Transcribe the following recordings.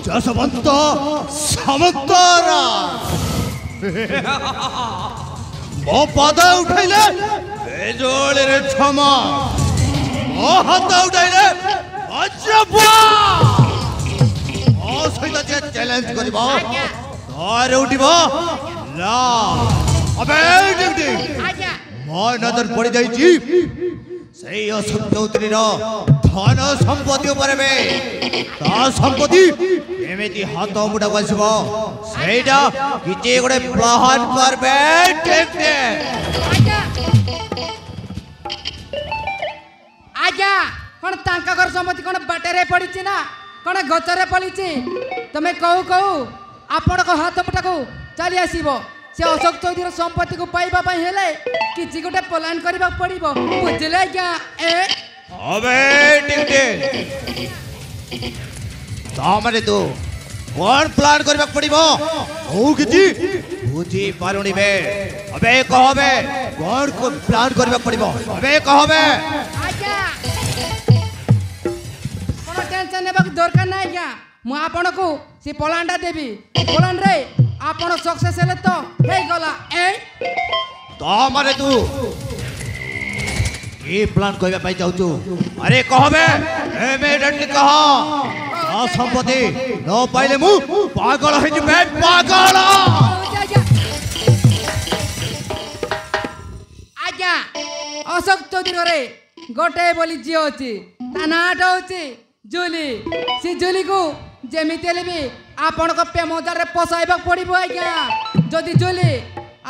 जसवंत सामंतारा मो पद उठैले बेजोड़ रे क्षमा मो हाथ उठैले वज्रपा ओ सहित जे चैलेंज करबो तार उठिबो ला अबे डिंग मो नजर पड़ी जाई छी सही अशोक चौधरी रो धन संपत्ति ऊपर में ता संपत्ति एमिति हाथ मुडा बसबो सेटा किचे गोटे प्रहार करबे टेके आज्ञा कोन तांका घर संपत्ति कोन बाटेरे पड़िछि ना कोन गचरे पड़िछि तमे कहू कहू आपण को हाथ मुटा को चली आसीबो से अशोक चौधरी संपत्ति को पाइबा पई हेले किछि गोटे प्लान करबा पड़िबो बुझले आज्ञा ए अबे टिंटे तामरे तो कौन प्लान करबा पड़िबो ओ किछि बुझी पारुनी बे अबे कहबे कौन को प्लान करबा पड़िबो अबे कहबे आज्ञा कोनो टेंशन नेबा दरकार नै आज्ञा मु आपण को से प्लानटा देबी प्लान रे आपण सक्सेस हेले तो हे गला ए तामरे तू ये प्लान कहबा पाई जाऊ छु अरे कहबे इमीडिएटली कह आ संपत्ति न पाइले मु पागल है जिबे पागल आज्ञा अशोक चौधरी रे गोटे बोली जी अछि तानाट होछि जुली सी जुली को जेमिति हेले भी आपण को पेमोदार रे पसाइबा पड़िबो आज्ञा जदी जुली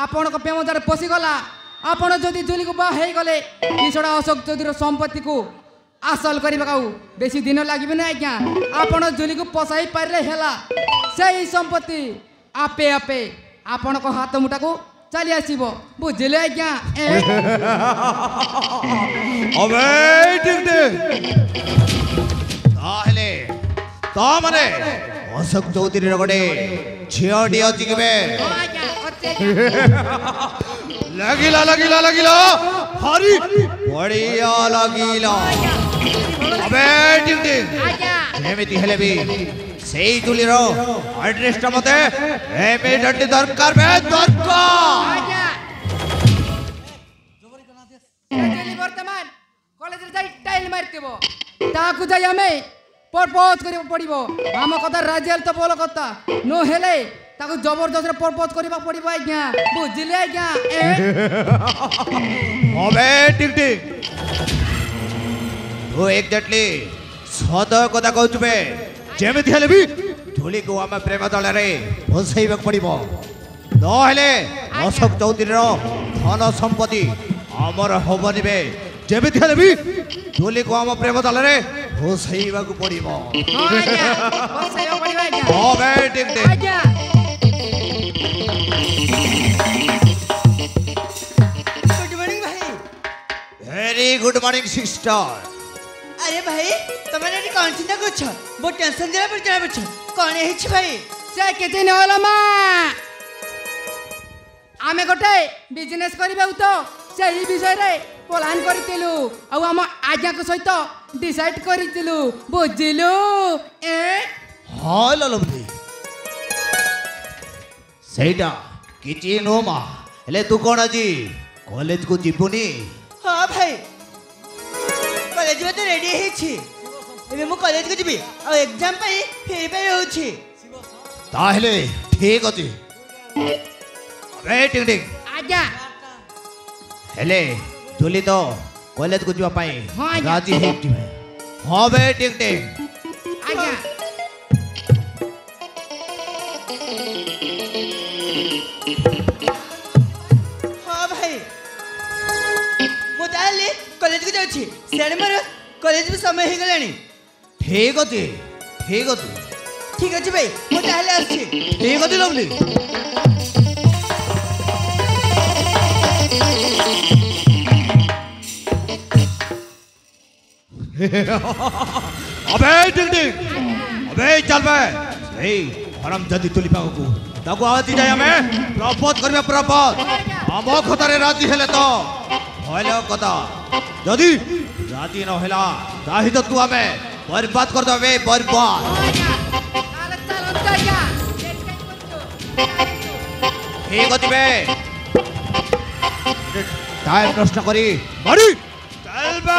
आपण को पेमोदार रे पसी गला आपण जदी जुली को बा हे गले किछड़ा अशोक चौधरी संपत्ति को आसल करबा काऊ बेसी दिन लागिबे ना आज्ञा आपण जुली को पसाई पारले हेला सेही संपत्ति आपे आपे आपण को हाथ मुटा को चली आसीबो बुझले आज्ञा अबे टिंटे ताहले ता माने अशोक चौधरी रगडे छियडी अछि केबे लागिला लागिला लागिला हरी बढ़िया लागिला अबे टिंटे एमिति हेले भी सेही जुलीरो एड्रेस ता मते इमीडिएटली दरकार बे दरकार जुली वर्तमान कॉलेज रे जाई टाइल मारतेबो ताकू जाई हमें प्रपोज करिबो पड़िबो हम कथा राजेल तो बोलो कथा नो हेले ताकू जबरदस्त प्रपोज करिबा पड़िबो आज्ञा बुझिले आज्ञा अबे टिंटे ओ एग्जैक्टली सद कथा कहू बे जेमिति हेले भी झोली को हम प्रेम दल रे बसैबा पड़िबो न हेले अशोक चौधरी रो धन संपत्ति हमर होबनी बे जेमिति हेले भी झोली को हम प्रेम दल रे बसैबा को पड़िबो हां आज्ञा बसैबा पड़िबो आज्ञा अबे टिंटे आज्ञा गुड मॉर्निंग भाई वेरी गुड मॉर्निंग सिस्टर अरे भाई तमे ने कौन चिंता करछ बो टेंशन देला पर चला बछ कोन हेछ भाई से केते न होला मा आमे गोटे बिजनेस करिबा तो सेही विषय रे प्लान करितिलु आ हम आज्ञा को सहित डिसाइड करितिलु बुझिलु ए हां ललमदी सेटा किछि नो मा हेले तू कोन आजी कॉलेज को जिबुनी हां भाई कॉलेज में तो रेडी हेछि एबे मु कॉलेज को जिबी आ एग्जाम पई प्रिपेयर होछि ताहले ठीक अछि अबे टिंग आज्ञा हेले जुली तो कॉलेज को जिबा पाई हाँ आज्ञा। राजी है कि हां बे टिंग आज्ञा हां भाई मु ताले कॉलेज को जाउछि सेड मोर कॉलेज में समय हे गलानी ठीक अछि ठीक अछि ठीक अछि भाई मु ताले आछि ठीक अछि लवली अबे टिंग अबे चल बे ए हराम जदी तुली पागो को ताको आती जाय हमें प्रपोज करबे प्रपोज हम खतरे राजी हेले तो होइलो कथा जदी राजी न होला ताही तो तू हमें बर्बाद कर दो बे बर्बाद ଆଜ୍ଞା ତାହେଲେ ଚାଲନ୍ତୁ ଆଜ୍ଞା ଲେଟ୍ କାଇଁ କରୁଛୁ ठीक होती बे टाइम नष्ट करी मारी चल बे